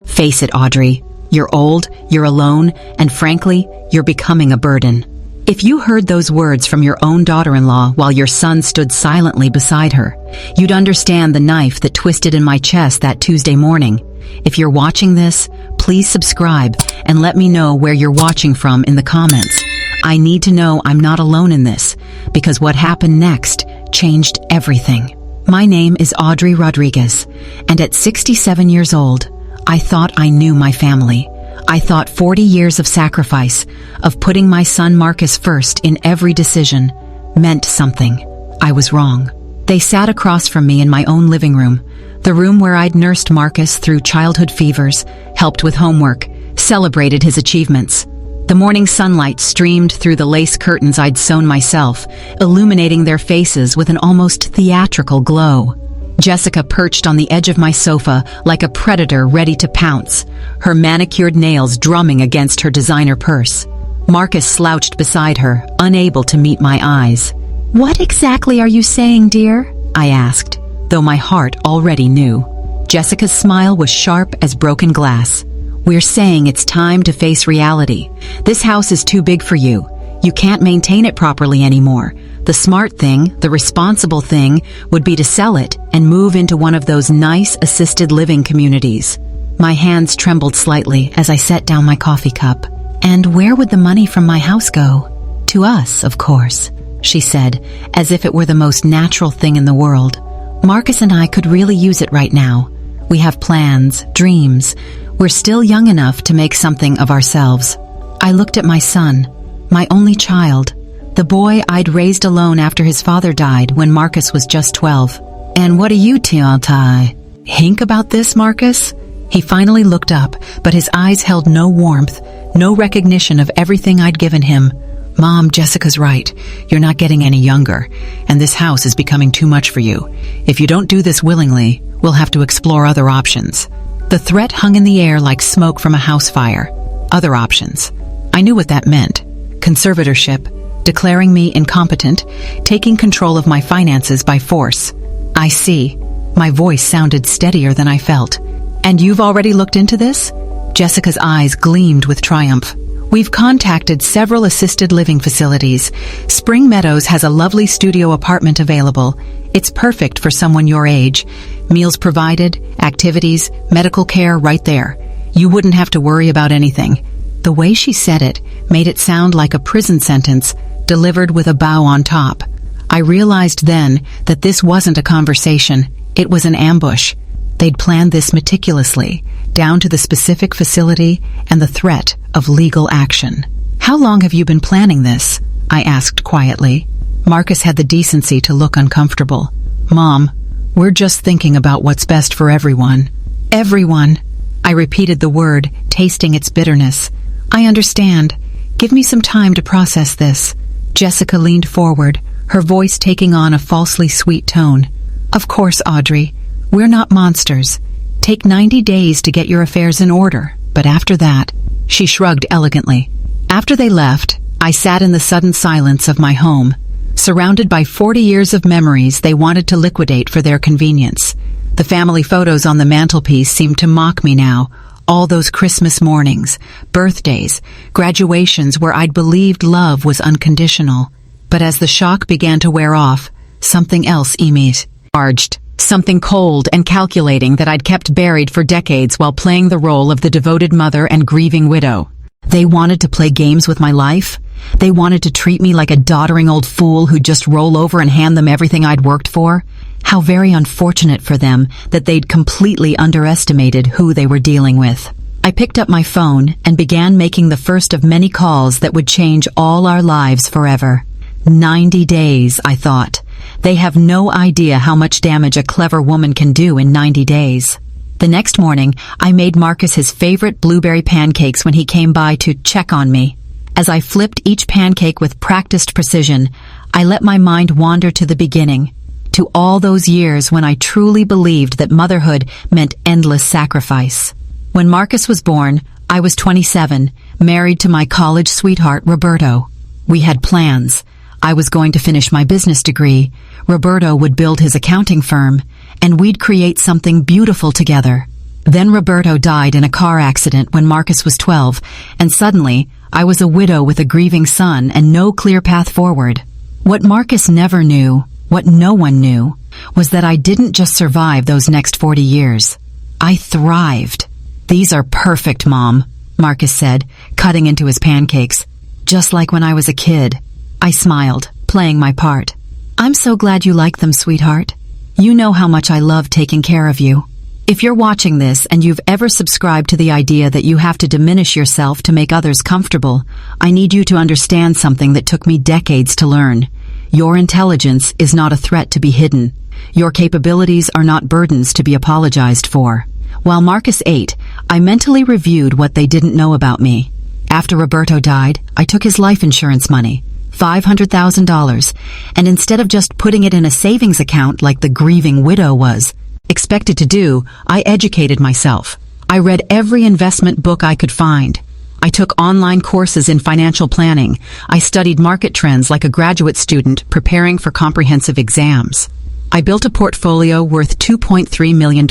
Face it, Audrey. You're old, you're alone, and frankly, you're becoming a burden. If you heard those words from your own daughter-in-law while your son stood silently beside her, you'd understand the knife that twisted in my chest that Tuesday morning. If you're watching this, please subscribe and let me know where you're watching from in the comments. I need to know I'm not alone in this, because what happened next changed everything. My name is Audrey Rodriguez, and at 67 years old, I thought I knew my family. I thought 40 years of sacrifice, of putting my son Marcus first in every decision, meant something. I was wrong. They sat across from me in my own living room, the room where I'd nursed Marcus through childhood fevers, helped with homework, celebrated his achievements. The morning sunlight streamed through the lace curtains I'd sewn myself, illuminating their faces with an almost theatrical glow. Jessica perched on the edge of my sofa like a predator ready to pounce, her manicured nails drumming against her designer purse. Marcus slouched beside her, unable to meet my eyes. "What exactly are you saying, dear?" I asked, though my heart already knew. Jessica's smile was sharp as broken glass. "We're saying it's time to face reality. This house is too big for you. You can't maintain it properly anymore. The smart thing, the responsible thing, would be to sell it and move into one of those nice assisted living communities." My hands trembled slightly as I set down my coffee cup. "And where would the money from my house go?" "To us, of course," she said, as if it were the most natural thing in the world. "Marcus and I could really use it right now. We have plans, dreams. We're still young enough to make something of ourselves." I looked at my son, my only child, the boy I'd raised alone after his father died when Marcus was just 12. "And what do you think about this, Marcus?" He finally looked up, but his eyes held no warmth, no recognition of everything I'd given him. "Mom, Jessica's right. You're not getting any younger, and this house is becoming too much for you. If you don't do this willingly, we'll have to explore other options." The threat hung in the air like smoke from a house fire. Other options. I knew what that meant. Conservatorship, declaring me incompetent, taking control of my finances by force. "I see." My voice sounded steadier than I felt. "And you've already looked into this?" Jessica's eyes gleamed with triumph. "We've contacted several assisted living facilities. Spring Meadows has a lovely studio apartment available. It's perfect for someone your age. Meals provided, activities, medical care right there. You wouldn't have to worry about anything." The way she said it made it sound like a prison sentence, delivered with a bow on top. I realized then that this wasn't a conversation, it was an ambush. They'd planned this meticulously, down to the specific facility and the threat of legal action. "How long have you been planning this?" I asked quietly. Marcus had the decency to look uncomfortable. "Mom, we're just thinking about what's best for everyone." "Everyone." I repeated the word, tasting its bitterness. "I understand. Give me some time to process this." Jessica leaned forward, her voice taking on a falsely sweet tone. "Of course, Audrey. We're not monsters. Take 90 days to get your affairs in order, but after that..." She shrugged elegantly. After they left, I sat in the sudden silence of my home, surrounded by 40 years of memories they wanted to liquidate for their convenience. The family photos on the mantelpiece seemed to mock me now. All those Christmas mornings, birthdays, graduations where I'd believed love was unconditional. But as the shock began to wear off, something else emerged. Something cold and calculating that I'd kept buried for decades while playing the role of the devoted mother and grieving widow. They wanted to play games with my life. They wanted to treat me like a doddering old fool who'd just roll over and hand them everything I'd worked for. How very unfortunate for them that they'd completely underestimated who they were dealing with. I picked up my phone and began making the first of many calls that would change all our lives forever. 90 days, I thought. They have no idea how much damage a clever woman can do in 90 days. The next morning, I made Marcus his favorite blueberry pancakes when he came by to check on me. As I flipped each pancake with practiced precision, I let my mind wander to the beginning, to all those years when I truly believed that motherhood meant endless sacrifice. When Marcus was born, I was 27, married to my college sweetheart, Roberto. We had plans. I was going to finish my business degree, Roberto would build his accounting firm, and we'd create something beautiful together. Then Roberto died in a car accident when Marcus was 12, and suddenly I was a widow with a grieving son and no clear path forward. What Marcus never knew, what no one knew, was that I didn't just survive those next 40 years. I thrived. "These are perfect, Mom," Marcus said, cutting into his pancakes. "Just like when I was a kid." I smiled, playing my part. "I'm so glad you like them, sweetheart. You know how much I love taking care of you." If you're watching this and you've ever subscribed to the idea that you have to diminish yourself to make others comfortable, I need you to understand something that took me decades to learn. Your intelligence is not a threat to be hidden. Your capabilities are not burdens to be apologized for. While Marcus ate, I mentally reviewed what they didn't know about me. After Roberto died, I took his life insurance money, $500,000, and instead of just putting it in a savings account like the grieving widow was expected to do, I educated myself. I read every investment book I could find. I took online courses in financial planning. I studied market trends like a graduate student preparing for comprehensive exams. I built a portfolio worth $2.3 million,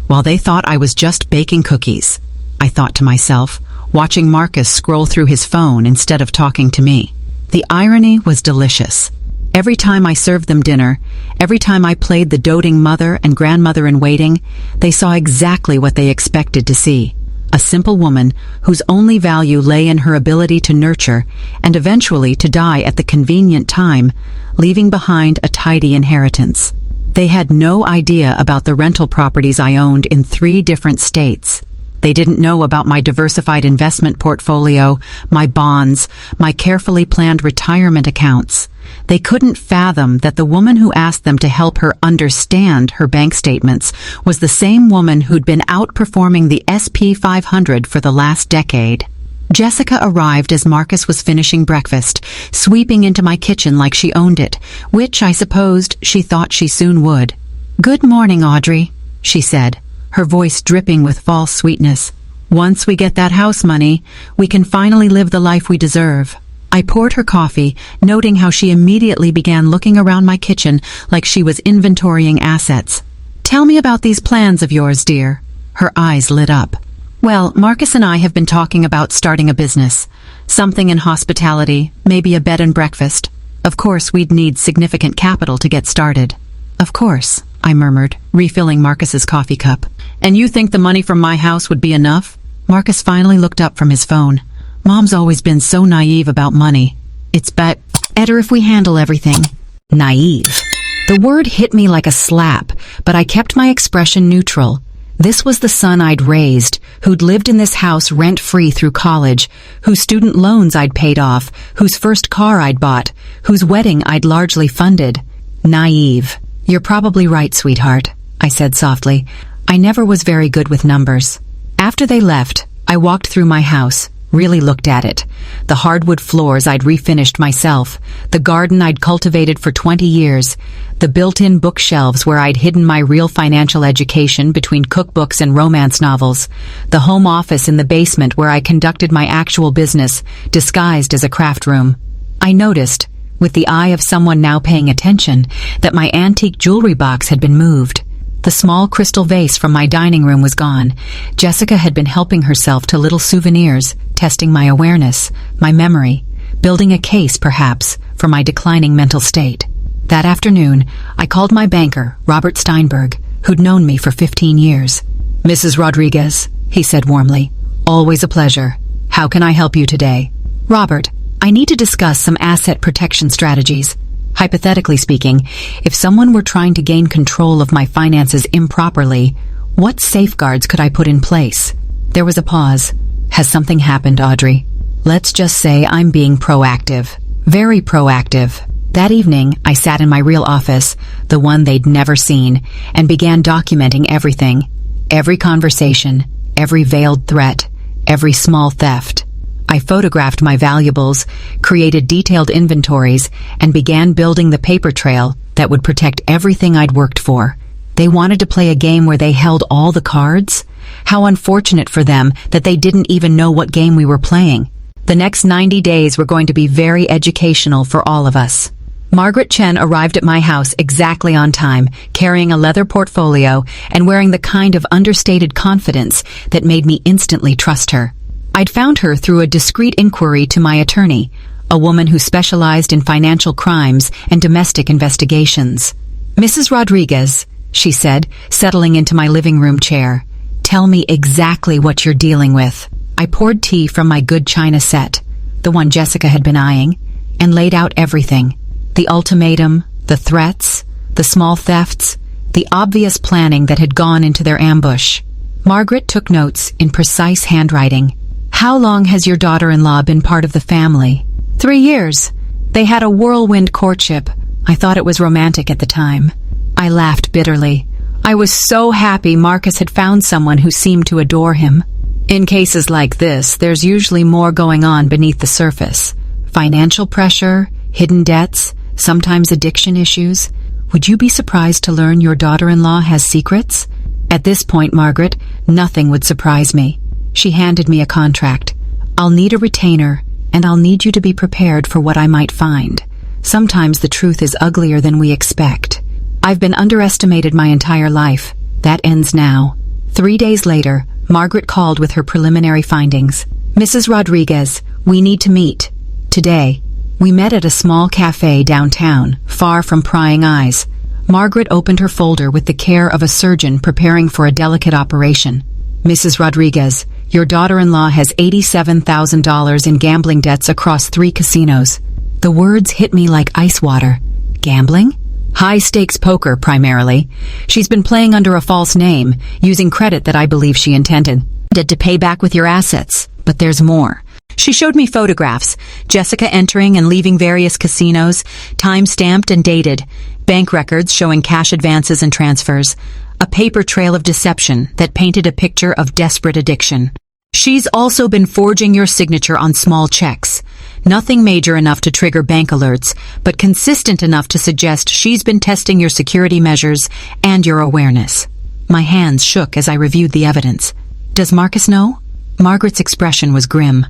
while they thought I was just baking cookies. I thought to myself, watching Marcus scroll through his phone instead of talking to me. The irony was delicious. Every time I served them dinner, every time I played the doting mother and grandmother-in-waiting, they saw exactly what they expected to see. A simple woman whose only value lay in her ability to nurture and eventually to die at the convenient time, leaving behind a tidy inheritance. They had no idea about the rental properties I owned in 3 different states. They didn't know about my diversified investment portfolio, my bonds, my carefully planned retirement accounts. They couldn't fathom that the woman who asked them to help her understand her bank statements was the same woman who'd been outperforming the S&P 500 for the last decade. Jessica arrived as Marcus was finishing breakfast, sweeping into my kitchen like she owned it, which I supposed she thought she soon would. "Good morning, Audrey," she said, her voice dripping with false sweetness. "Once we get that house money, we can finally live the life we deserve." I poured her coffee, noting how she immediately began looking around my kitchen like she was inventorying assets. "Tell me about these plans of yours, dear." Her eyes lit up. "Well, Marcus and I have been talking about starting a business. Something in hospitality, maybe a bed and breakfast. Of course, we'd need significant capital to get started." "Of course," I murmured, refilling Marcus's coffee cup. "And you think the money from my house would be enough?" Marcus finally looked up from his phone. "Mom's always been so naive about money. It's better if we handle everything." Naive. The word hit me like a slap, but I kept my expression neutral. This was the son I'd raised, who'd lived in this house rent-free through college, whose student loans I'd paid off, whose first car I'd bought, whose wedding I'd largely funded. Naive. "You're probably right, sweetheart," I said softly. "I never was very good with numbers." After they left, I walked through my house, really looked at it. The hardwood floors I'd refinished myself, the garden I'd cultivated for 20 years, the built-in bookshelves where I'd hidden my real financial education between cookbooks and romance novels, the home office in the basement where I conducted my actual business, disguised as a craft room. I noticed, with the eye of someone now paying attention, that my antique jewelry box had been moved. The small crystal vase from my dining room was gone. Jessica had been helping herself to little souvenirs, testing my awareness, my memory, building a case, perhaps, for my declining mental state. That afternoon, I called my banker, Robert Steinberg, who'd known me for 15 years. "Mrs. Rodriguez," he said warmly, "always a pleasure. How can I help you today?" "Robert, I need to discuss some asset protection strategies. Hypothetically speaking, if someone were trying to gain control of my finances improperly, what safeguards could I put in place?" There was a pause. "Has something happened, Audrey?" "Let's just say I'm being proactive. Very proactive." That evening, I sat in my real office, the one they'd never seen, and began documenting everything. Every conversation, every veiled threat, every small theft. I photographed my valuables, created detailed inventories, and began building the paper trail that would protect everything I'd worked for. They wanted to play a game where they held all the cards? How unfortunate for them that they didn't even know what game we were playing. The next 90 days were going to be very educational for all of us. Margaret Chen arrived at my house exactly on time, carrying a leather portfolio and wearing the kind of understated confidence that made me instantly trust her. I'd found her through a discreet inquiry to my attorney, a woman who specialized in financial crimes and domestic investigations. "Mrs. Rodriguez," she said, settling into my living room chair, "tell me exactly what you're dealing with." I poured tea from my good china set, the one Jessica had been eyeing, and laid out everything. The ultimatum, the threats, the small thefts, the obvious planning that had gone into their ambush. Margaret took notes in precise handwriting. "How long has your daughter-in-law been part of the family?" 3 years. They had a whirlwind courtship. I thought it was romantic at the time. I laughed bitterly. I was so happy Marcus had found someone who seemed to adore him. In cases like this, there's usually more going on beneath the surface. Financial pressure, hidden debts, sometimes addiction issues. Would you be surprised to learn your daughter-in-law has secrets? At this point, Margaret, nothing would surprise me. She handed me a contract. "I'll need a retainer, and I'll need you to be prepared for what I might find. Sometimes the truth is uglier than we expect. I've been underestimated my entire life. That ends now." 3 days later, Margaret called with her preliminary findings. "Mrs. Rodriguez, we need to meet. Today." We met at a small cafe downtown, far from prying eyes. Margaret opened her folder with the care of a surgeon preparing for a delicate operation. "Mrs. Rodriguez, your daughter-in-law has $87,000 in gambling debts across 3 casinos." The words hit me like ice water. Gambling? High-stakes poker, primarily. She's been playing under a false name, using credit that I believe she intended to pay back with your assets. But there's more. She showed me photographs, Jessica entering and leaving various casinos, time-stamped and dated, bank records showing cash advances and transfers, a paper trail of deception that painted a picture of desperate addiction. She's also been forging your signature on small checks. Nothing major enough to trigger bank alerts, but consistent enough to suggest she's been testing your security measures and your awareness. My hands shook as I reviewed the evidence. "Does Marcus know?" Margaret's expression was grim.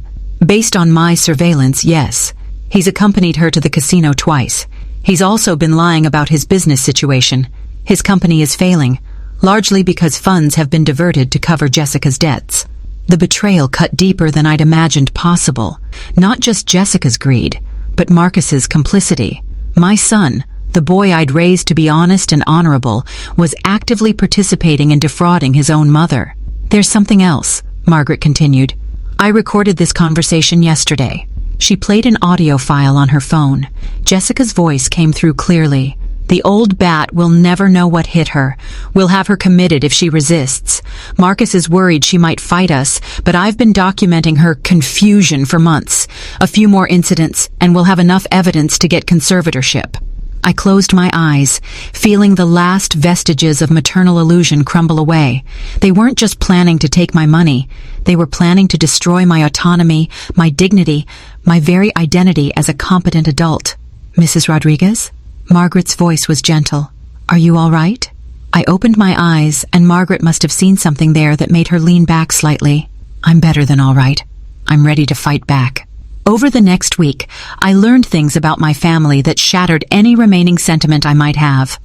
"Based on my surveillance, yes. He's accompanied her to the casino twice. He's also been lying about his business situation. His company is failing, largely because funds have been diverted to cover Jessica's debts." The betrayal cut deeper than I'd imagined possible. Not just Jessica's greed, but Marcus's complicity. My son, the boy I'd raised to be honest and honorable, was actively participating in defrauding his own mother. "There's something else," Margaret continued. "I recorded this conversation yesterday." She played an audio file on her phone. Jessica's voice came through clearly. "The old bat will never know what hit her. We'll have her committed if she resists. Marcus is worried she might fight us, but I've been documenting her confusion for months. A few more incidents, and we'll have enough evidence to get conservatorship." I closed my eyes, feeling the last vestiges of maternal illusion crumble away. They weren't just planning to take my money. They were planning to destroy my autonomy, my dignity, my very identity as a competent adult. "Mrs. Rodriguez?" Margaret's voice was gentle. "Are you all right?" I opened my eyes, and Margaret must have seen something there that made her lean back slightly. "I'm better than all right. I'm ready to fight back." Over the next week, I learned things about my family that shattered any remaining sentiment I might have.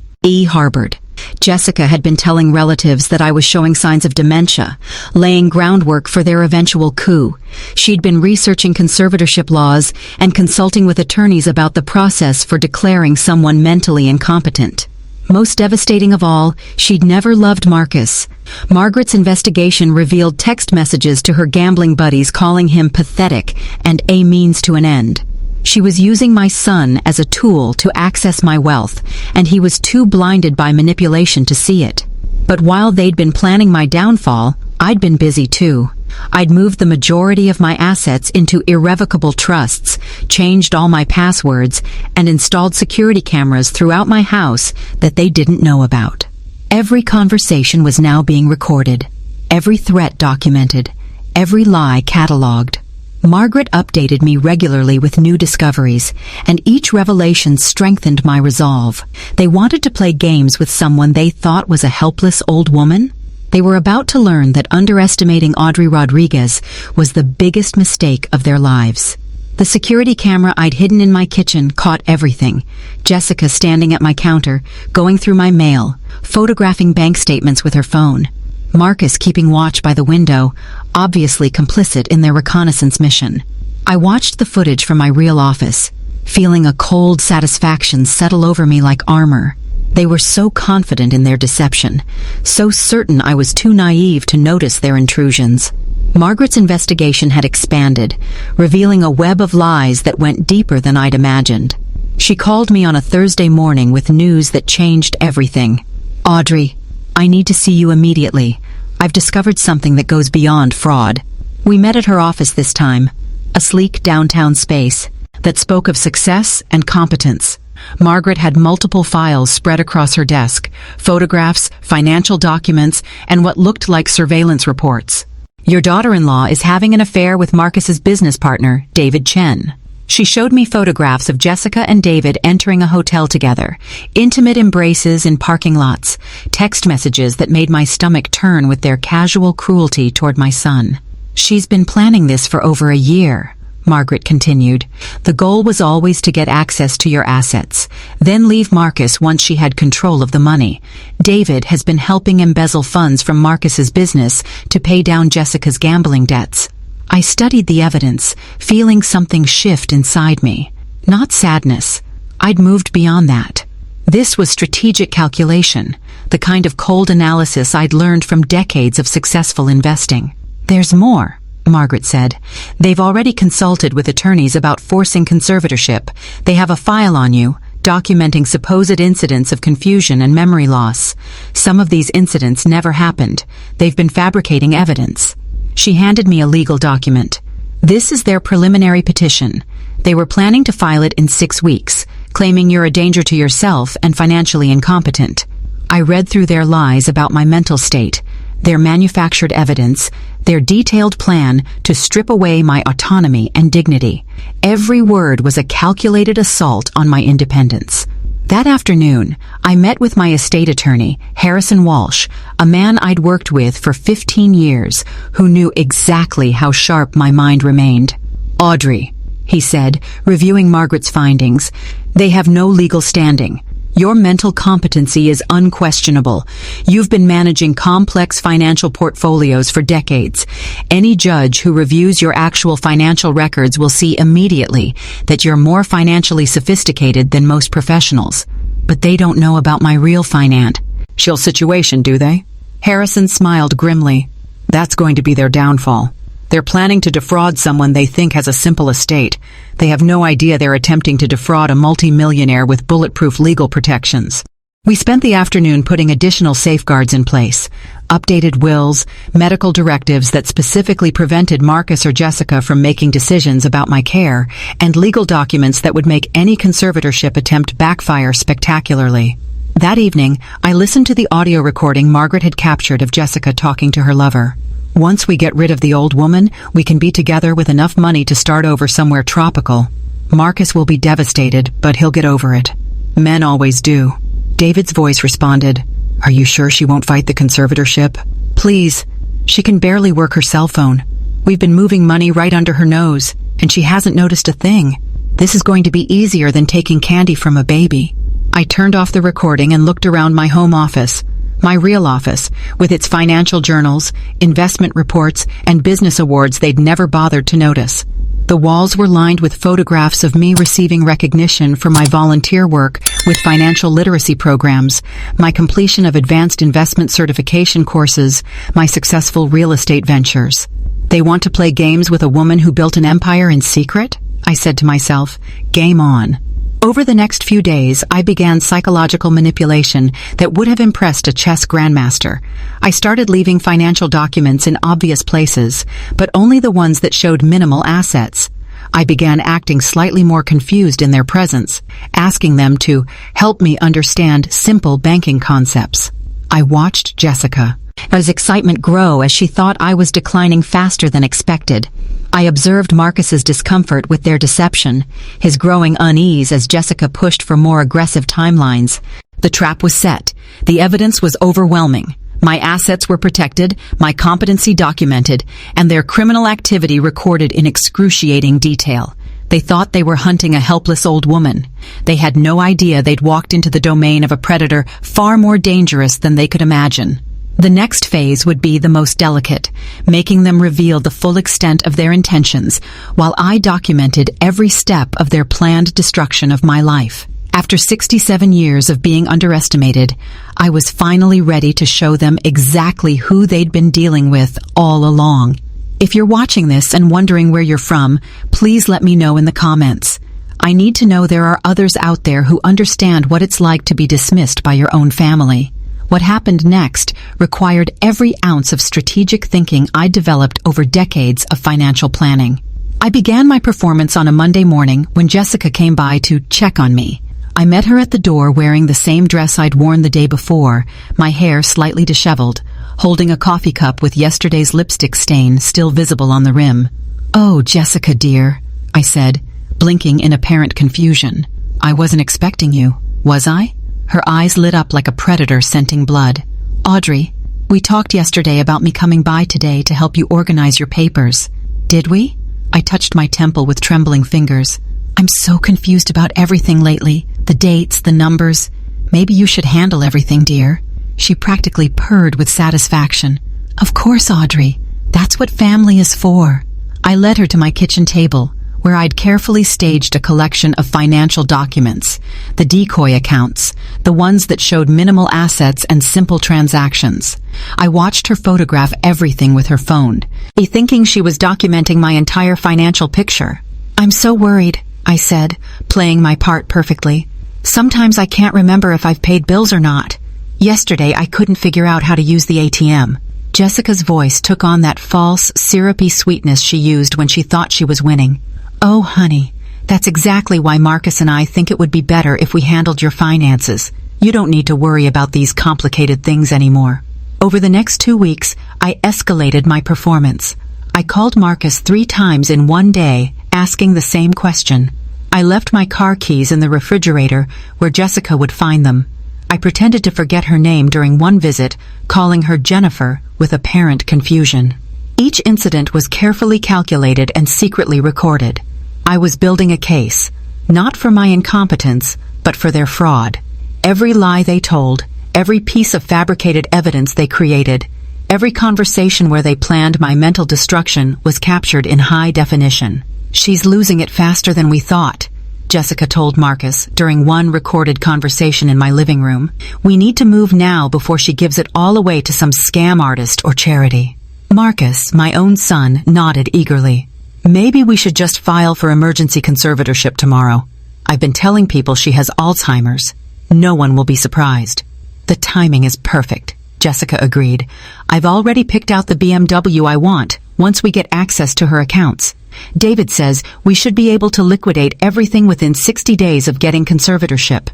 Harbored. Jessica had been telling relatives that I was showing signs of dementia, laying groundwork for their eventual coup. She'd been researching conservatorship laws and consulting with attorneys about the process for declaring someone mentally incompetent. Most devastating of all, she'd never loved Marcus. Margaret's investigation revealed text messages to her gambling buddies calling him pathetic and a means to an end. She was using my son as a tool to access my wealth, and he was too blinded by manipulation to see it. But while they'd been planning my downfall, I'd been busy too. I'd moved the majority of my assets into irrevocable trusts, changed all my passwords, and installed security cameras throughout my house that they didn't know about. Every conversation was now being recorded, every threat documented, every lie cataloged. Margaret updated me regularly with new discoveries, and each revelation strengthened my resolve. They wanted to play games with someone they thought was a helpless old woman. They were about to learn that underestimating Audrey Rodriguez was the biggest mistake of their lives. The security camera I'd hidden in my kitchen caught everything. Jessica standing at my counter, going through my mail, photographing bank statements with her phone. Marcus keeping watch by the window, obviously complicit in their reconnaissance mission. I watched the footage from my real office, feeling a cold satisfaction settle over me like armor. They were so confident in their deception, so certain I was too naive to notice their intrusions. Margaret's investigation had expanded, revealing a web of lies that went deeper than I'd imagined. She called me on a Thursday morning with news that changed everything. "Audrey, I need to see you immediately. I've discovered something that goes beyond fraud." We met at her office this time, a sleek downtown space that spoke of success and competence. Margaret had multiple files spread across her desk, photographs, financial documents, and what looked like surveillance reports. "Your daughter-in-law is having an affair with Marcus's business partner, David Chen." She showed me photographs of Jessica and David entering a hotel together, intimate embraces in parking lots, text messages that made my stomach turn with their casual cruelty toward my son. "She's been planning this for over a year," Margaret continued. "The goal was always to get access to your assets, then leave Marcus once she had control of the money. David has been helping embezzle funds from Marcus's business to pay down Jessica's gambling debts." I studied the evidence, feeling something shift inside me. Not sadness. I'd moved beyond that. This was strategic calculation, the kind of cold analysis I'd learned from decades of successful investing. "There's more," Margaret said. "They've already consulted with attorneys about forcing conservatorship. They have a file on you, documenting supposed incidents of confusion and memory loss. Some of these incidents never happened. They've been fabricating evidence." She handed me a legal document. "This is their preliminary petition. They were planning to file it in 6 weeks, claiming you're a danger to yourself and financially incompetent." I read through their lies about my mental state, their manufactured evidence, their detailed plan to strip away my autonomy and dignity. Every word was a calculated assault on my independence. That afternoon, I met with my estate attorney, Harrison Walsh, a man I'd worked with for 15 years, who knew exactly how sharp my mind remained. "Audrey," he said, reviewing Margaret's findings, "they have no legal standing. Your mental competency is unquestionable. You've been managing complex financial portfolios for decades. Any judge who reviews your actual financial records will see immediately that you're more financially sophisticated than most professionals. But they don't know about my real financial situation, do they?" Harrison smiled grimly. "That's going to be their downfall. They're planning to defraud someone they think has a simple estate. They have no idea they're attempting to defraud a multi-millionaire with bulletproof legal protections." We spent the afternoon putting additional safeguards in place, updated wills, medical directives that specifically prevented Marcus or Jessica from making decisions about my care, and legal documents that would make any conservatorship attempt backfire spectacularly. That evening, I listened to the audio recording Margaret had captured of Jessica talking to her lover. "Once we get rid of the old woman, we can be together with enough money to start over somewhere tropical. Marcus will be devastated, but he'll get over it. Men always do." David's voice responded, "Are you sure she won't fight the conservatorship? Please, she can barely work her cell phone. We've been moving money right under her nose, and she hasn't noticed a thing. This is going to be easier than taking candy from a baby." I turned off the recording and looked around my home office. My real office, with its financial journals, investment reports, and business awards they'd never bothered to notice. The walls were lined with photographs of me receiving recognition for my volunteer work with financial literacy programs, my completion of advanced investment certification courses, my successful real estate ventures. "They want to play games with a woman who built an empire in secret?" I said to myself. Game on. Over the next few days, I began psychological manipulation that would have impressed a chess grandmaster. I started leaving financial documents in obvious places, but only the ones that showed minimal assets. I began acting slightly more confused in their presence, asking them to help me understand simple banking concepts. I watched Jessica as excitement grow as she thought I was declining faster than expected. I observed Marcus's discomfort with their deception, his growing unease as Jessica pushed for more aggressive timelines. The trap was set. The evidence was overwhelming. My assets were protected, my competency documented, and their criminal activity recorded in excruciating detail. They thought they were hunting a helpless old woman. They had no idea they'd walked into the domain of a predator far more dangerous than they could imagine. The next phase would be the most delicate, making them reveal the full extent of their intentions, while I documented every step of their planned destruction of my life. After 67 years of being underestimated, I was finally ready to show them exactly who they'd been dealing with all along. If you're watching this and wondering where you're from, please let me know in the comments. I need to know there are others out there who understand what it's like to be dismissed by your own family. What happened next required every ounce of strategic thinking I developed over decades of financial planning. I began my performance on a Monday morning when Jessica came by to check on me. I met her at the door wearing the same dress I'd worn the day before, my hair slightly disheveled, holding a coffee cup with yesterday's lipstick stain still visible on the rim. "Oh, Jessica dear," I said, blinking in apparent confusion. "I wasn't expecting you, was I?" Her eyes lit up like a predator scenting blood. "Audrey, we talked yesterday about me coming by today to help you organize your papers. Did we?" I touched my temple with trembling fingers. "I'm so confused about everything lately. The dates, the numbers. Maybe you should handle everything, dear." She practically purred with satisfaction. "Of course, Audrey. That's what family is for." I led her to my kitchen table, where I'd carefully staged a collection of financial documents, the decoy accounts, the ones that showed minimal assets and simple transactions. I watched her photograph everything with her phone, thinking she was documenting my entire financial picture. "I'm so worried," I said, playing my part perfectly. "Sometimes I can't remember if I've paid bills or not. Yesterday I couldn't figure out how to use the ATM." Jessica's voice took on that false, syrupy sweetness she used when she thought she was winning. "Oh, honey, that's exactly why Marcus and I think it would be better if we handled your finances. You don't need to worry about these complicated things anymore." Over the next 2 weeks, I escalated my performance. I called Marcus 3 times in one day, asking the same question. I left my car keys in the refrigerator where Jessica would find them. I pretended to forget her name during one visit, calling her Jennifer with apparent confusion. Each incident was carefully calculated and secretly recorded. I was building a case, not for my incompetence, but for their fraud. Every lie they told, every piece of fabricated evidence they created, every conversation where they planned my mental destruction was captured in high definition. "She's losing it faster than we thought," Jessica told Marcus during one recorded conversation in my living room. "We need to move now before she gives it all away to some scam artist or charity." Marcus, my own son, nodded eagerly. "Maybe we should just file for emergency conservatorship tomorrow. I've been telling people she has Alzheimer's. No one will be surprised." "The timing is perfect," Jessica agreed. "I've already picked out the BMW I want once we get access to her accounts. David says we should be able to liquidate everything within 60 days of getting conservatorship."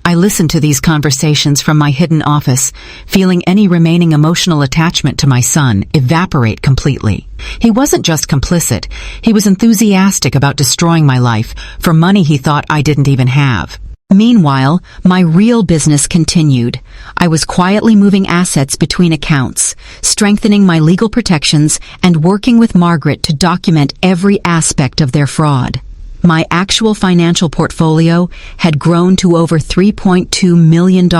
I listened to these conversations from my hidden office, feeling any remaining emotional attachment to my son evaporate completely. He wasn't just complicit, he was enthusiastic about destroying my life for money he thought I didn't even have. Meanwhile, my real business continued. I was quietly moving assets between accounts, strengthening my legal protections, and working with Margaret to document every aspect of their fraud. My actual financial portfolio had grown to over $3.2 million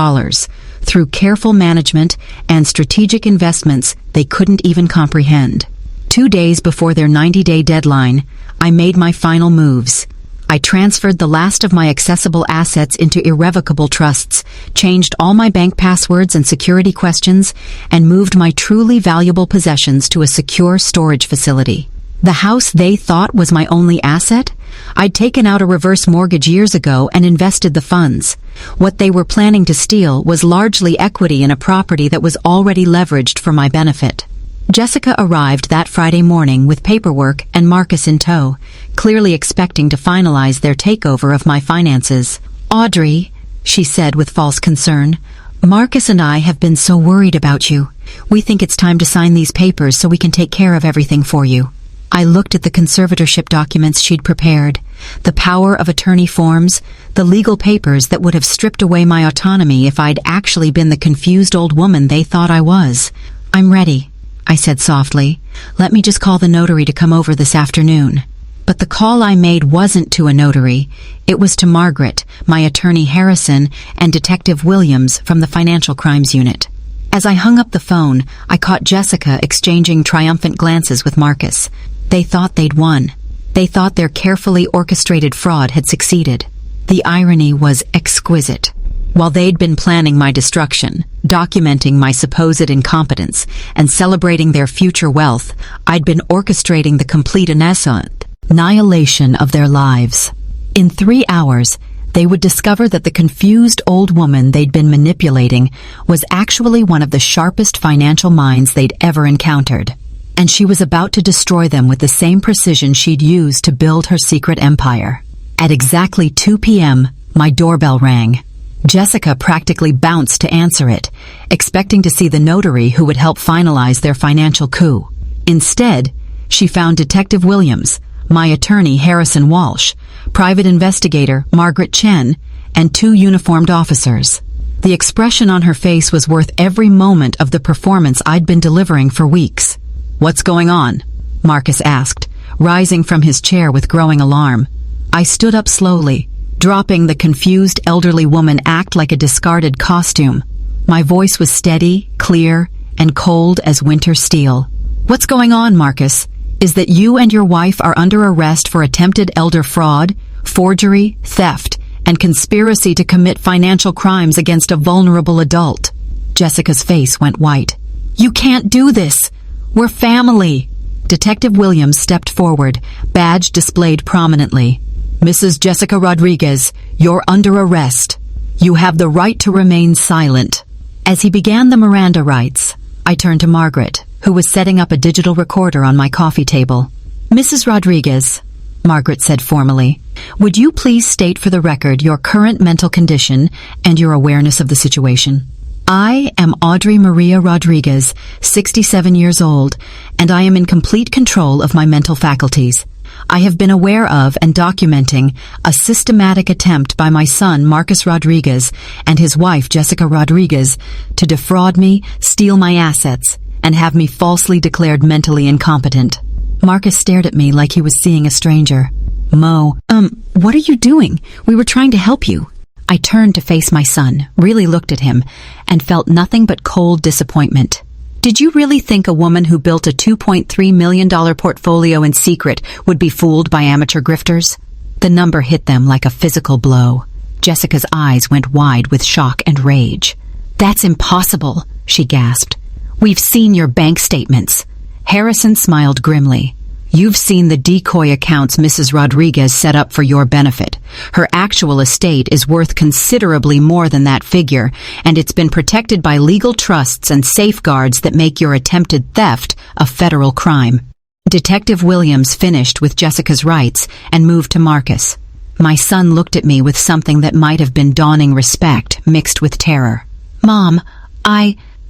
through careful management and strategic investments they couldn't even comprehend. 2 days before their 90-day deadline, I made my final moves. I transferred the last of my accessible assets into irrevocable trusts, changed all my bank passwords and security questions, and moved my truly valuable possessions to a secure storage facility. The house they thought was my only asset? I'd taken out a reverse mortgage years ago and invested the funds. What they were planning to steal was largely equity in a property that was already leveraged for my benefit. Jessica arrived that Friday morning with paperwork and Marcus in tow, clearly expecting to finalize their takeover of my finances. "Audrey," she said with false concern, "Marcus and I have been so worried about you. We think it's time to sign these papers so we can take care of everything for you." I looked at the conservatorship documents she'd prepared, the power of attorney forms, the legal papers that would have stripped away my autonomy if I'd actually been the confused old woman they thought I was. "I'm ready," I said softly. "Let me just call the notary to come over this afternoon." But the call I made wasn't to a notary. It was to Margaret, my attorney Harrison, and Detective Williams from the Financial Crimes Unit. As I hung up the phone, I caught Jessica exchanging triumphant glances with Marcus. They thought they'd won. They thought their carefully orchestrated fraud had succeeded. The irony was exquisite. While they'd been planning my destruction, documenting my supposed incompetence, and celebrating their future wealth, I'd been orchestrating the complete annihilation of their lives. In 3 hours, they would discover that the confused old woman they'd been manipulating was actually one of the sharpest financial minds they'd ever encountered. And she was about to destroy them with the same precision she'd used to build her secret empire. At exactly 2 p.m., my doorbell rang. Jessica practically bounced to answer it, expecting to see the notary who would help finalize their financial coup. Instead, she found Detective Williams, my attorney Harrison Walsh, private investigator Margaret Chen, and 2 uniformed officers. The expression on her face was worth every moment of the performance I'd been delivering for weeks. "What's going on?" Marcus asked, rising from his chair with growing alarm. I stood up slowly, dropping the confused elderly woman act like a discarded costume. My voice was steady, clear, and cold as winter steel. "What's going on, Marcus? Is that you and your wife are under arrest for attempted elder fraud, forgery, theft, and conspiracy to commit financial crimes against a vulnerable adult." Jessica's face went white. "You can't do this. We're family." Detective Williams stepped forward, badge displayed prominently. "Mrs. Jessica Rodriguez, you're under arrest. You have the right to remain silent." As he began the Miranda rights, I turned to Margaret, who was setting up a digital recorder on my coffee table. "Mrs. Rodriguez," Margaret said formally, "would you please state for the record your current mental condition and your awareness of the situation?" "I am Audrey Maria Rodriguez, 67 years old, and I am in complete control of my mental faculties. I have been aware of and documenting a systematic attempt by my son Marcus Rodriguez and his wife Jessica Rodriguez to defraud me, steal my assets, and have me falsely declared mentally incompetent." Marcus stared at me like he was seeing a stranger. What are you doing? We were trying to help you." I turned to face my son, really looked at him, and felt nothing but cold disappointment. "Did you really think a woman who built a $2.3 million portfolio in secret would be fooled by amateur grifters?" The number hit them like a physical blow. Jessica's eyes went wide with shock and rage. "That's impossible," she gasped. "We've seen your bank statements." Harrison smiled grimly. "You've seen the decoy accounts Mrs. Rodriguez set up for your benefit. Her actual estate is worth considerably more than that figure, and it's been protected by legal trusts and safeguards that make your attempted theft a federal crime." Detective Williams finished with Jessica's rights and moved to Marcus. My son looked at me with something that might have been dawning respect mixed with terror. "Mom,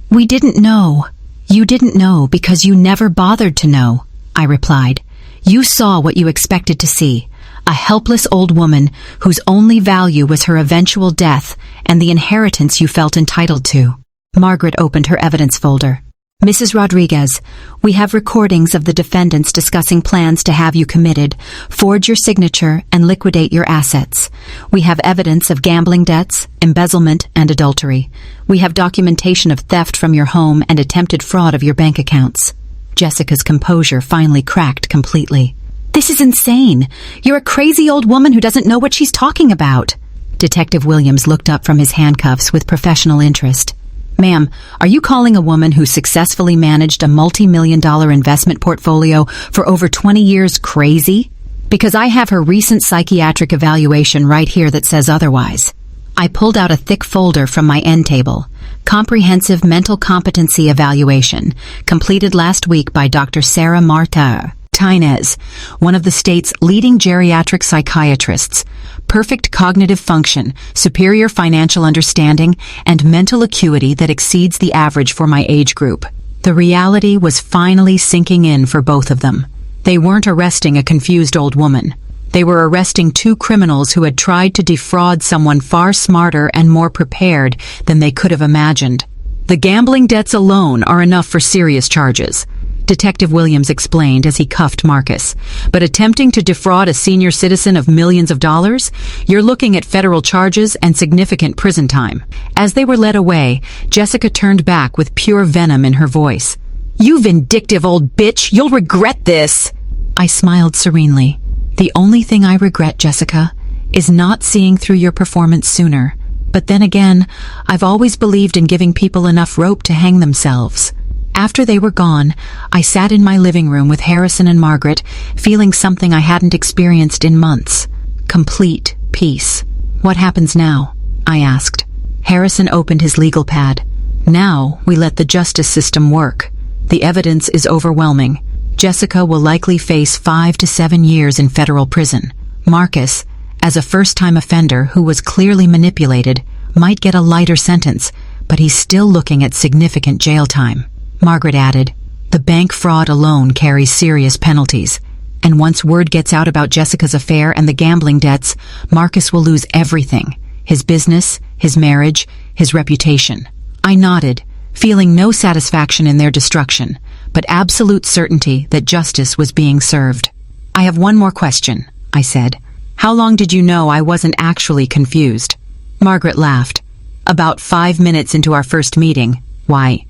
we didn't know." "You didn't know because you never bothered to know," I replied. "You saw what you expected to see, a helpless old woman whose only value was her eventual death and the inheritance you felt entitled to." Margaret opened her evidence folder. "Mrs. Rodriguez, we have recordings of the defendants discussing plans to have you committed, forge your signature, and liquidate your assets. We have evidence of gambling debts, embezzlement, and adultery. We have documentation of theft from your home and attempted fraud of your bank accounts." Jessica's composure finally cracked completely. "This is insane. You're a crazy old woman who doesn't know what she's talking about." Detective Williams looked up from his handcuffs with professional interest. "Ma'am, are you calling a woman who successfully managed a multi-million-dollar investment portfolio for over 20 years crazy? Because I have her recent psychiatric evaluation right here that says otherwise." I pulled out a thick folder from my end table. "Comprehensive Mental Competency Evaluation, completed last week by Dr. Sarah Martinez, one of the state's leading geriatric psychiatrists. Perfect cognitive function, superior financial understanding, and mental acuity that exceeds the average for my age group." The reality was finally sinking in for both of them. They weren't arresting a confused old woman. They were arresting 2 criminals who had tried to defraud someone far smarter and more prepared than they could have imagined. The gambling debts alone are enough for serious charges. Detective Williams explained as he cuffed Marcus. But attempting to defraud a senior citizen of millions of dollars? You're looking at federal charges and significant prison time. As they were led away, Jessica turned back with pure venom in her voice. You vindictive old bitch, you'll regret this. I smiled serenely. The only thing I regret, Jessica, is not seeing through your performance sooner. But then again, I've always believed in giving people enough rope to hang themselves. After they were gone, I sat in my living room with Harrison and Margaret, feeling something I hadn't experienced in months. Complete peace. What happens now? I asked. Harrison opened his legal pad. Now we let the justice system work. The evidence is overwhelming. Jessica will likely face 5 to 7 years in federal prison. Marcus, as a first-time offender who was clearly manipulated, might get a lighter sentence, but he's still looking at significant jail time. Margaret added, the bank fraud alone carries serious penalties, and once word gets out about Jessica's affair and the gambling debts, Marcus will lose everything. His business, his marriage, his reputation. I nodded, feeling no satisfaction in their destruction, but absolute certainty that justice was being served. I have one more question, I said. How long did you know I wasn't actually confused? Margaret laughed. About 5 minutes into our first meeting. Why?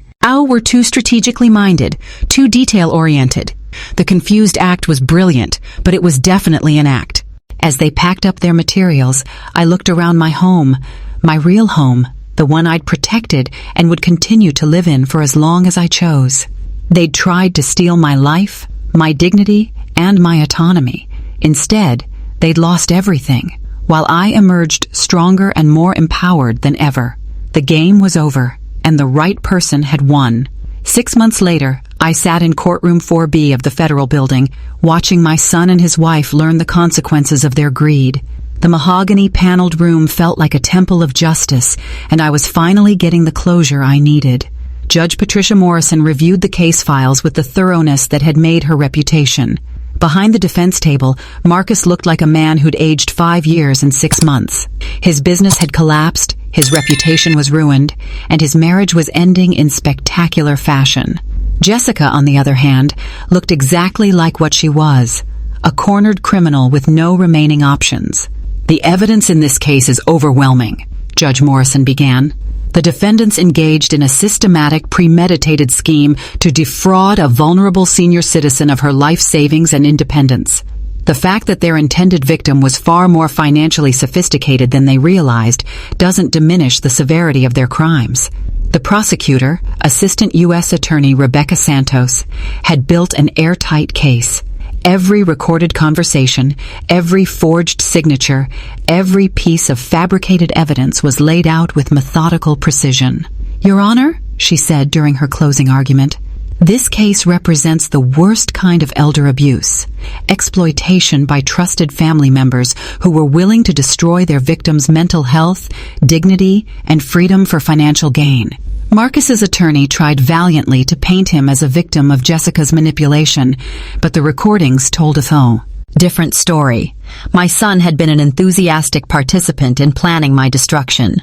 We're too strategically minded, too detail-oriented. The confused act was brilliant, but it was definitely an act. As they packed up their materials, I looked around my home, my real home, the one I'd protected and would continue to live in for as long as I chose. They'd tried to steal my life, my dignity, and my autonomy. Instead, they'd lost everything, while I emerged stronger and more empowered than ever. The game was over, and the right person had won. 6 months later, I sat in courtroom 4B of the federal building, watching my son and his wife learn the consequences of their greed. The mahogany-paneled room felt like a temple of justice, and I was finally getting the closure I needed. Judge Patricia Morrison reviewed the case files with the thoroughness that had made her reputation. Behind the defense table, Marcus looked like a man who'd aged 5 years and 6 months. His business had collapsed, his reputation was ruined, and his marriage was ending in spectacular fashion. Jessica, on the other hand, looked exactly like what she was, a cornered criminal with no remaining options. The evidence in this case is overwhelming, Judge Morrison began. The defendants engaged in a systematic, premeditated scheme to defraud a vulnerable senior citizen of her life savings and independence. The fact that their intended victim was far more financially sophisticated than they realized doesn't diminish the severity of their crimes. The prosecutor, Assistant U.S. Attorney Rebecca Santos, had built an airtight case. Every recorded conversation, every forged signature, every piece of fabricated evidence was laid out with methodical precision. Your Honor, she said during her closing argument, this case represents the worst kind of elder abuse, exploitation by trusted family members who were willing to destroy their victims' mental health, dignity, and freedom for financial gain. Marcus's attorney tried valiantly to paint him as a victim of Jessica's manipulation, but the recordings told a different story. My son had been an enthusiastic participant in planning my destruction.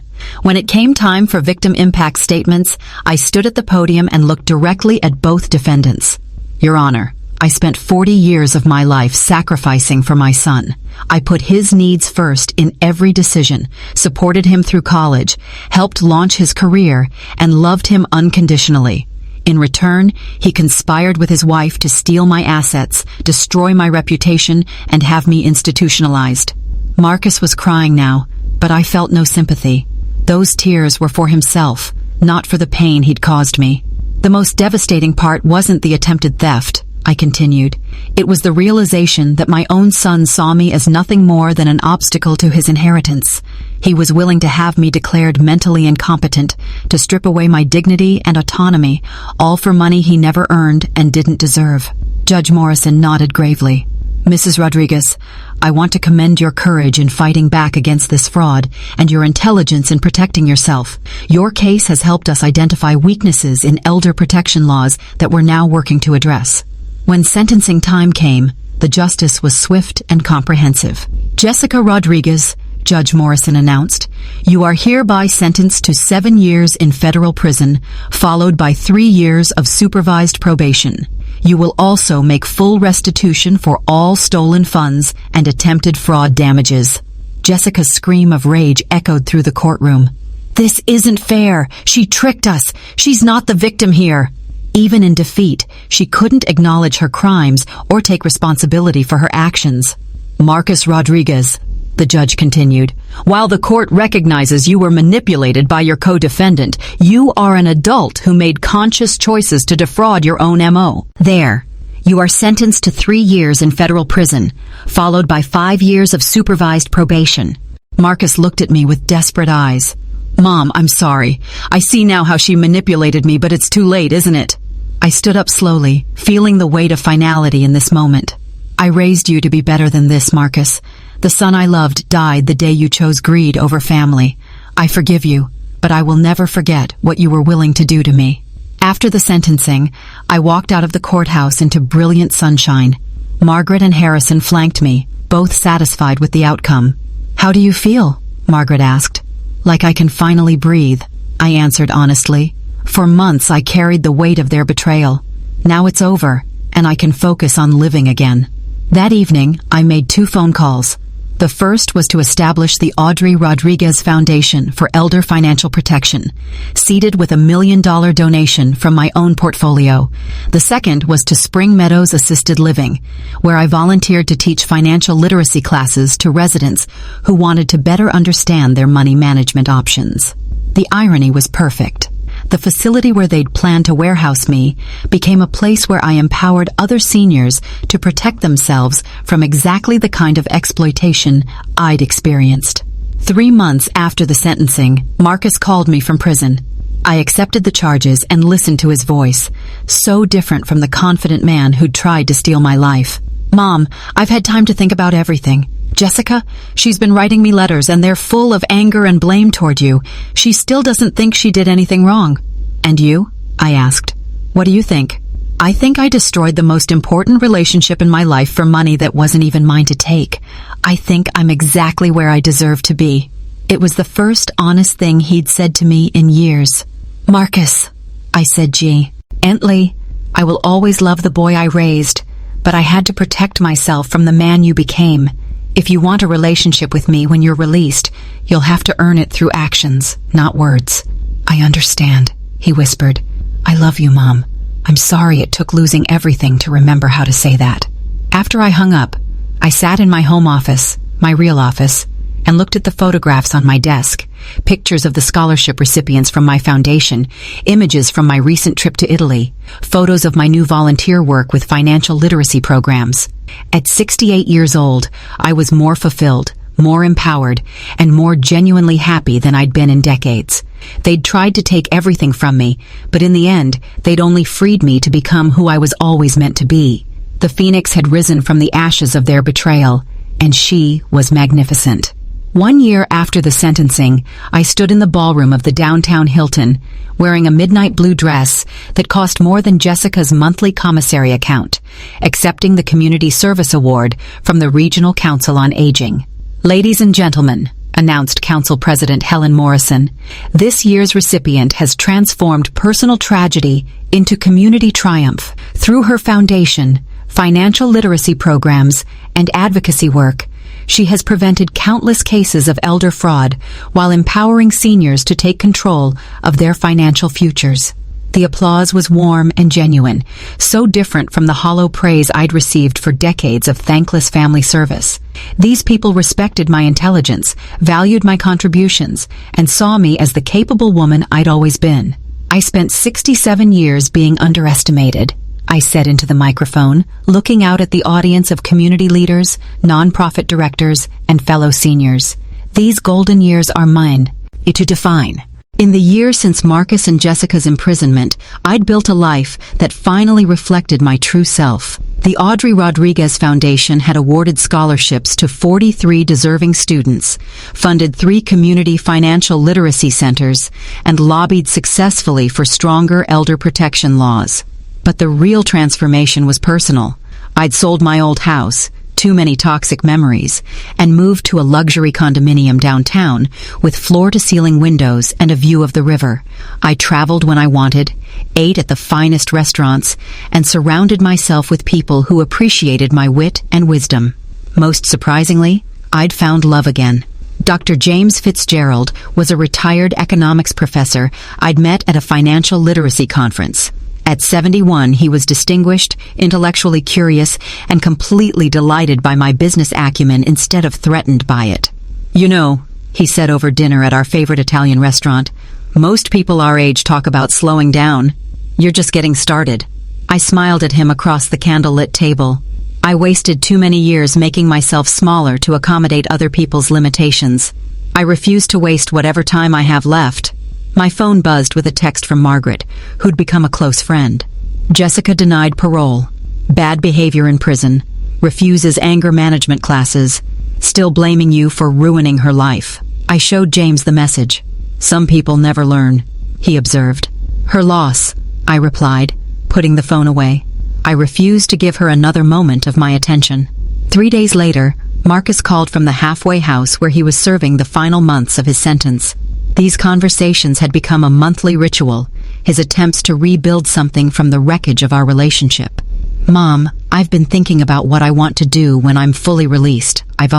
When it came time for victim impact statements, I stood at the podium and looked directly at both defendants. Your Honor, I spent 40 years of my life sacrificing for my son. I put his needs first in every decision, supported him through college, helped launch his career, and loved him unconditionally. In return, he conspired with his wife to steal my assets, destroy my reputation, and have me institutionalized. Marcus was crying now, but I felt no sympathy. Those tears were for himself, not for the pain he'd caused me. The most devastating part wasn't the attempted theft, I continued. It was the realization that my own son saw me as nothing more than an obstacle to his inheritance. He was willing to have me declared mentally incompetent, to strip away my dignity and autonomy, all for money he never earned and didn't deserve. Judge Morrison nodded gravely. Mrs. Rodriguez, I want to commend your courage in fighting back against this fraud and your intelligence in protecting yourself. Your case has helped us identify weaknesses in elder protection laws that we're now working to address. When sentencing time came, the justice was swift and comprehensive. Jessica Rodriguez, Judge Morrison announced, you are hereby sentenced to 7 years in federal prison, followed by 3 years of supervised probation. You will also make full restitution for all stolen funds and attempted fraud damages." Jessica's scream of rage echoed through the courtroom. "This isn't fair. She tricked us. She's not the victim here." Even in defeat, she couldn't acknowledge her crimes or take responsibility for her actions. "Marcus Rodriguez," the judge continued, "while the court recognizes you were manipulated by your co-defendant, you are an adult who made conscious choices to defraud your own MO. There, you are sentenced to 3 years in federal prison, followed by 5 years of supervised probation." Marcus looked at me with desperate eyes. "Mom, I'm sorry. I see now how she manipulated me, but it's too late, isn't it?" I stood up slowly, feeling the weight of finality in this moment. "I raised you to be better than this, Marcus. The son I loved died the day you chose greed over family. I forgive you, but I will never forget what you were willing to do to me." After the sentencing, I walked out of the courthouse into brilliant sunshine. Margaret and Harrison flanked me, both satisfied with the outcome. "How do you feel?" Margaret asked. "Like I can finally breathe," I answered honestly. For months I carried the weight of their betrayal. Now it's over, and I can focus on living again. That evening, I made 2 phone calls. The first was to establish the Audrey Rodriguez Foundation for Elder Financial Protection, seeded with $1 million donation from my own portfolio. The second was to Spring Meadows Assisted Living, where I volunteered to teach financial literacy classes to residents who wanted to better understand their money management options. The irony was perfect. The facility where they'd planned to warehouse me became a place where I empowered other seniors to protect themselves from exactly the kind of exploitation I'd experienced. 3 months after the sentencing, Marcus called me from prison. I accepted the charges and listened to his voice, so different from the confident man who'd tried to steal my life. "Mom, I've had time to think about everything. Jessica, she's been writing me letters and they're full of anger and blame toward you. She still doesn't think she did anything wrong." "And you?" I asked. "What do you think?" "I think I destroyed the most important relationship in my life for money that wasn't even mine to take. I think I'm exactly where I deserve to be." It was the first honest thing he'd said to me in years. "Marcus," I said gently, "I will always love the boy I raised, but I had to protect myself from the man you became. If you want a relationship with me when you're released, you'll have to earn it through actions, not words." "I understand," he whispered. "I love you, Mom. I'm sorry it took losing everything to remember how to say that." After I hung up, I sat in my home office, my real office, and looked at the photographs on my desk, pictures of the scholarship recipients from my foundation, images from my recent trip to Italy, photos of my new volunteer work with financial literacy programs. At 68 years old, I was more fulfilled, more empowered, and more genuinely happy than I'd been in decades. They'd tried to take everything from me, but in the end, they'd only freed me to become who I was always meant to be. The phoenix had risen from the ashes of their betrayal, and she was magnificent. 1 year after the sentencing, I stood in the ballroom of the downtown Hilton, wearing a midnight blue dress that cost more than Jessica's monthly commissary account, accepting the Community Service Award from the Regional Council on Aging. "Ladies and gentlemen," announced Council President Helen Morrison, "this year's recipient has transformed personal tragedy into community triumph. Through her foundation, financial literacy programs, and advocacy work, she has prevented countless cases of elder fraud while empowering seniors to take control of their financial futures." The applause was warm and genuine, so different from the hollow praise I'd received for decades of thankless family service. These people respected my intelligence, valued my contributions, and saw me as the capable woman I'd always been. "I spent 67 years being underestimated," I said into the microphone, looking out at the audience of community leaders, nonprofit directors, and fellow seniors. "These golden years are mine to define." In the years since Marcus and Jessica's imprisonment, I'd built a life that finally reflected my true self. The Audrey Rodriguez Foundation had awarded scholarships to 43 deserving students, funded 3 community financial literacy centers, and lobbied successfully for stronger elder protection laws. But the real transformation was personal. I'd sold my old house, too many toxic memories, and moved to a luxury condominium downtown with floor-to-ceiling windows and a view of the river. I traveled when I wanted, ate at the finest restaurants, and surrounded myself with people who appreciated my wit and wisdom. Most surprisingly, I'd found love again. Dr. James Fitzgerald was a retired economics professor I'd met at a financial literacy conference. At 71, he was distinguished, intellectually curious, and completely delighted by my business acumen instead of threatened by it. "You know," he said over dinner at our favorite Italian restaurant, "most people our age talk about slowing down. You're just getting started." I smiled at him across the candlelit table. I wasted too many years making myself smaller to accommodate other people's limitations. I refuse to waste whatever time I have left. My phone buzzed with a text from Margaret, who'd become a close friend. Jessica denied parole. Bad behavior in prison. Refuses anger management classes. Still blaming you for ruining her life. I showed James the message. "Some people never learn," he observed. "Her loss," I replied, putting the phone away. I refused to give her another moment of my attention. 3 days later, Marcus called from the halfway house where he was serving the final months of his sentence. These conversations had become a monthly ritual, his attempts to rebuild something from the wreckage of our relationship. "Mom, I've been thinking about what I want to do when I'm fully released. I've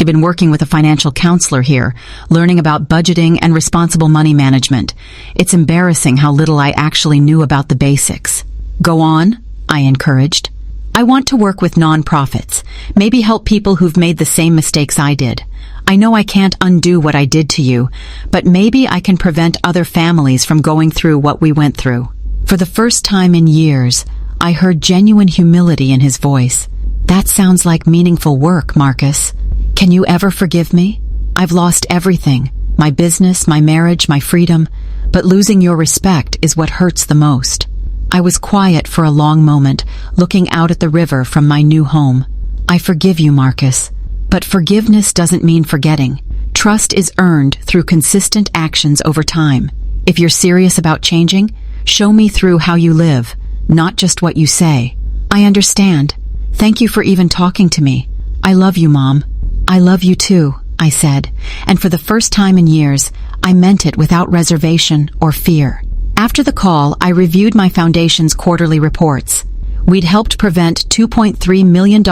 been working with a financial counselor here, learning about budgeting and responsible money management. It's embarrassing how little I actually knew about the basics." "Go on," I encouraged. "I want to work with nonprofits, maybe help people who've made the same mistakes I did. I know I can't undo what I did to you, but maybe I can prevent other families from going through what we went through." For the first time in years, I heard genuine humility in his voice. "That sounds like meaningful work, Marcus. Can you ever forgive me? I've lost everything, my business, my marriage, my freedom, but losing your respect is what hurts the most." I was quiet for a long moment, looking out at the river from my new home. "I forgive you, Marcus. But forgiveness doesn't mean forgetting. Trust is earned through consistent actions over time. If you're serious about changing, show me through how you live, not just what you say." "I understand. Thank you for even talking to me. I love you, Mom." "I love you too," I said, and for the first time in years, I meant it without reservation or fear. After the call, I reviewed my foundation's quarterly reports. We'd helped prevent $2.3 million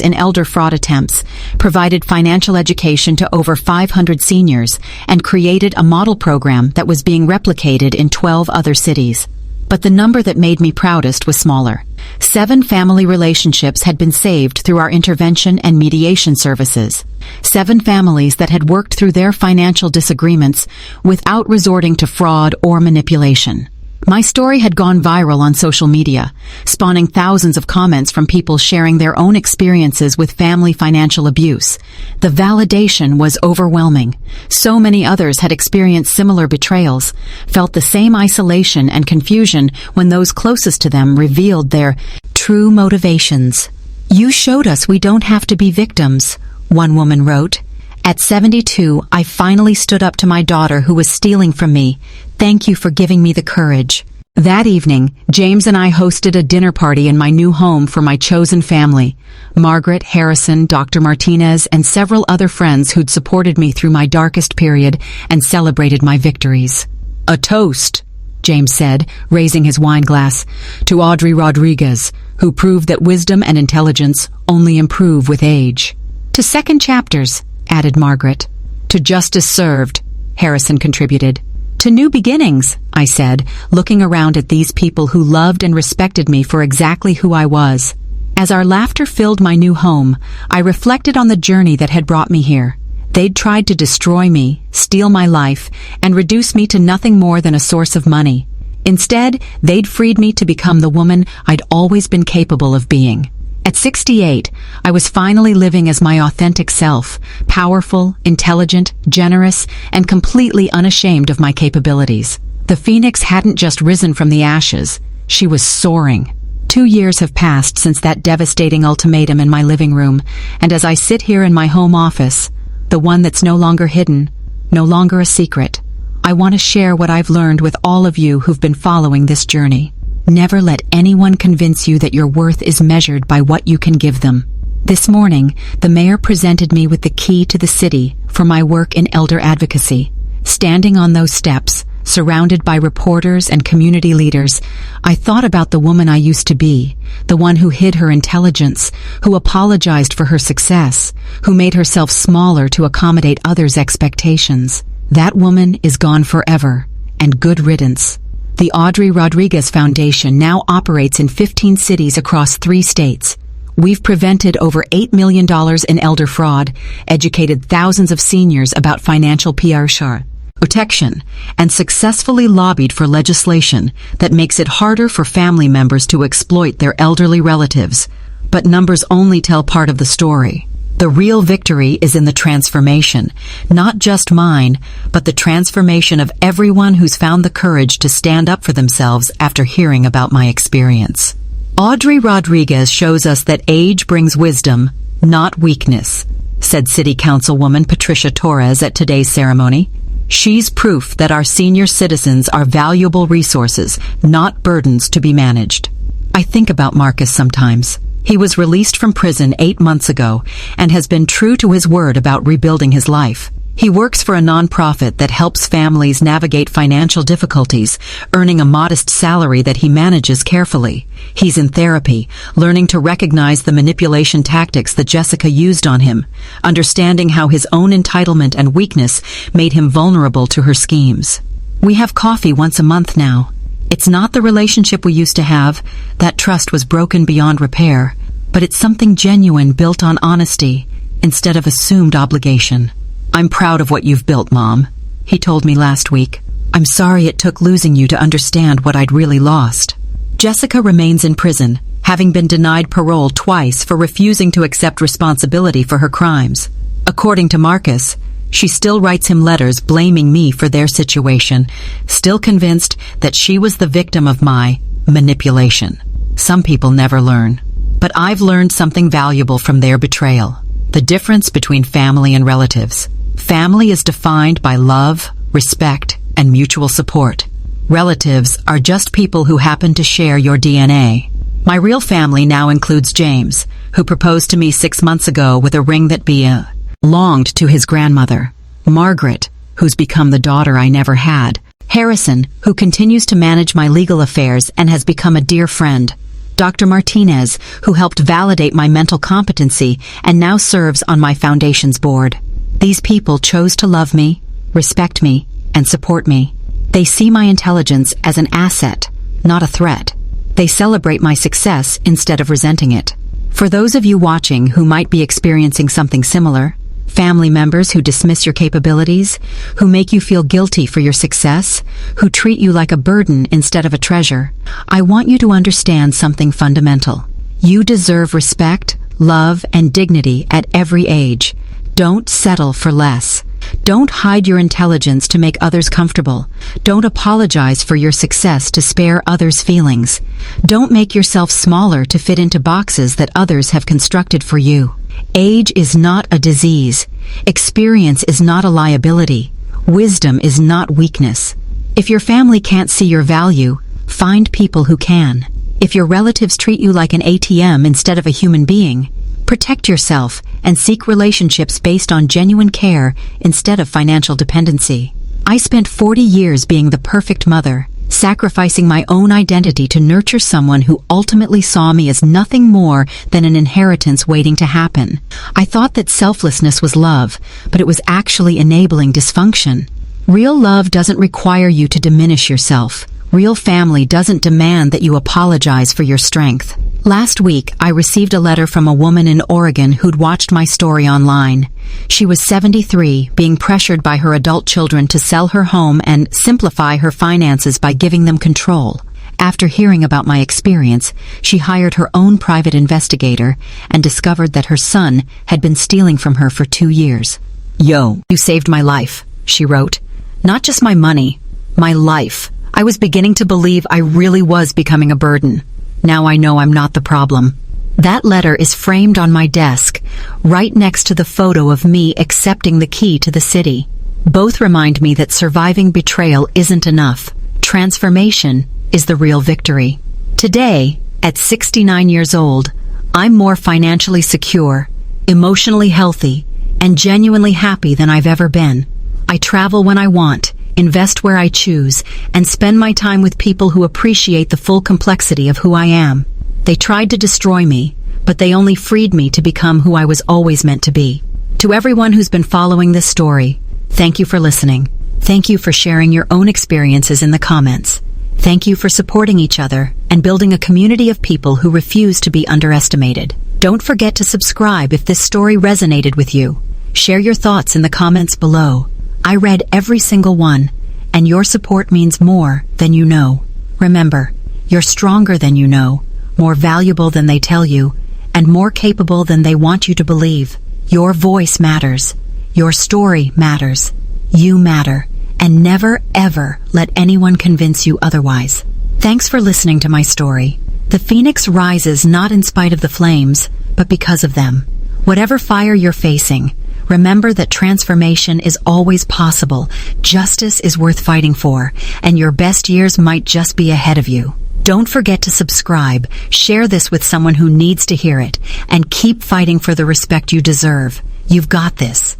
in elder fraud attempts, provided financial education to over 500 seniors, and created a model program that was being replicated in 12 other cities. But the number that made me proudest was smaller. 7 family relationships had been saved through our intervention and mediation services. 7 families that had worked through their financial disagreements without resorting to fraud or manipulation. My story had gone viral on social media, spawning thousands of comments from people sharing their own experiences with family financial abuse. The validation was overwhelming. So many others had experienced similar betrayals, felt the same isolation and confusion when those closest to them revealed their true motivations. "You showed us we don't have to be victims," one woman wrote. "At 72, I finally stood up to my daughter who was stealing from me. Thank you for giving me the courage." That evening, James and I hosted a dinner party in my new home for my chosen family. Margaret, Harrison, Dr. Martinez, and several other friends who'd supported me through my darkest period and celebrated my victories. "A toast," James said, raising his wine glass, "to Audrey Rodriguez, who proved that wisdom and intelligence only improve with age." "To second chapters," added Margaret. "To justice served," Harrison contributed. "To new beginnings," I said, looking around at these people who loved and respected me for exactly who I was. As our laughter filled my new home, I reflected on the journey that had brought me here. They'd tried to destroy me, steal my life, and reduce me to nothing more than a source of money. Instead, they'd freed me to become the woman I'd always been capable of being. At 68, I was finally living as my authentic self, powerful, intelligent, generous, and completely unashamed of my capabilities. The phoenix hadn't just risen from the ashes, she was soaring. 2 years have passed since that devastating ultimatum in my living room, and as I sit here in my home office, the one that's no longer hidden, no longer a secret, I want to share what I've learned with all of you who've been following this journey. Never let anyone convince you that your worth is measured by what you can give them. This morning, the mayor presented me with the key to the city for my work in elder advocacy. Standing on those steps, surrounded by reporters and community leaders, I thought about the woman I used to be, the one who hid her intelligence, who apologized for her success, who made herself smaller to accommodate others' expectations. That woman is gone forever, and good riddance. The Audrey Rodriguez Foundation now operates in 15 cities across 3 states. We've prevented over $8 million in elder fraud, educated thousands of seniors about financial protection, and successfully lobbied for legislation that makes it harder for family members to exploit their elderly relatives. But numbers only tell part of the story. The real victory is in the transformation, not just mine, but the transformation of everyone who's found the courage to stand up for themselves after hearing about my experience. Audrey Rodriguez shows us that age brings wisdom, not weakness, said City Councilwoman Patricia Torres at today's ceremony. She's proof that our senior citizens are valuable resources, not burdens to be managed. I think about Marcus sometimes. He was released from prison 8 months ago and has been true to his word about rebuilding his life. He works for a nonprofit that helps families navigate financial difficulties, earning a modest salary that he manages carefully. He's in therapy, learning to recognize the manipulation tactics that Jessica used on him, understanding how his own entitlement and weakness made him vulnerable to her schemes. We have coffee once a month now. It's not the relationship we used to have. That trust was broken beyond repair, but it's something genuine built on honesty instead of assumed obligation. I'm proud of what you've built, Mom, he told me last week. I'm sorry it took losing you to understand what I'd really lost. Jessica remains in prison, having been denied parole twice for refusing to accept responsibility for her crimes. According to Marcus, she still writes him letters blaming me for their situation, still convinced that she was the victim of my manipulation. Some people never learn. But I've learned something valuable from their betrayal. The difference between family and relatives. Family is defined by love, respect, and mutual support. Relatives are just people who happen to share your DNA. My real family now includes James, who proposed to me 6 months ago with a ring that belonged to his grandmother. Margaret, who's become the daughter I never had. Harrison, who continues to manage my legal affairs and has become a dear friend. Dr. Martinez, who helped validate my mental competency and now serves on my foundation's board. These people chose to love me, respect me, and support me. They see my intelligence as an asset, not a threat. They celebrate my success instead of resenting it. For those of you watching who might be experiencing something similar, family members who dismiss your capabilities, who make you feel guilty for your success, who treat you like a burden instead of a treasure, I want you to understand something fundamental. You deserve respect, love, and dignity at every age. Don't settle for less. Don't hide your intelligence to make others comfortable. Don't apologize for your success to spare others' feelings. Don't make yourself smaller to fit into boxes that others have constructed for you. Age is not a disease. Experience is not a liability. Wisdom is not weakness. If your family can't see your value, find people who can. If your relatives treat you like an ATM instead of a human being, protect yourself and seek relationships based on genuine care instead of financial dependency. I spent 40 years being the perfect mother, sacrificing my own identity to nurture someone who ultimately saw me as nothing more than an inheritance waiting to happen. I thought that selflessness was love, but it was actually enabling dysfunction. Real love doesn't require you to diminish yourself. Real family doesn't demand that you apologize for your strength. Last week, I received a letter from a woman in Oregon who'd watched my story online. She was 73, being pressured by her adult children to sell her home and simplify her finances by giving them control. After hearing about my experience, she hired her own private investigator and discovered that her son had been stealing from her for 2 years. "Yo, you saved my life," she wrote. "Not just my money, my life. I was beginning to believe I really was becoming a burden. Now I know I'm not the problem." That letter is framed on my desk, right next to the photo of me accepting the key to the city. Both remind me that surviving betrayal isn't enough. Transformation is the real victory. Today, at 69 years old, I'm more financially secure, emotionally healthy, and genuinely happy than I've ever been. I travel when I want, invest where I choose, and spend my time with people who appreciate the full complexity of who I am. They tried to destroy me, but they only freed me to become who I was always meant to be. To everyone who's been following this story, thank you for listening. Thank you for sharing your own experiences in the comments. Thank you for supporting each other and building a community of people who refuse to be underestimated. Don't forget to subscribe if this story resonated with you. Share your thoughts in the comments below. I read every single one, and your support means more than you know. Remember, you're stronger than you know, more valuable than they tell you, and more capable than they want you to believe. Your voice matters. Your story matters. You matter. And never, ever let anyone convince you otherwise. Thanks for listening to my story. The phoenix rises not in spite of the flames, but because of them. Whatever fire you're facing, remember that transformation is always possible, justice is worth fighting for, and your best years might just be ahead of you. Don't forget to subscribe, share this with someone who needs to hear it, and keep fighting for the respect you deserve. You've got this.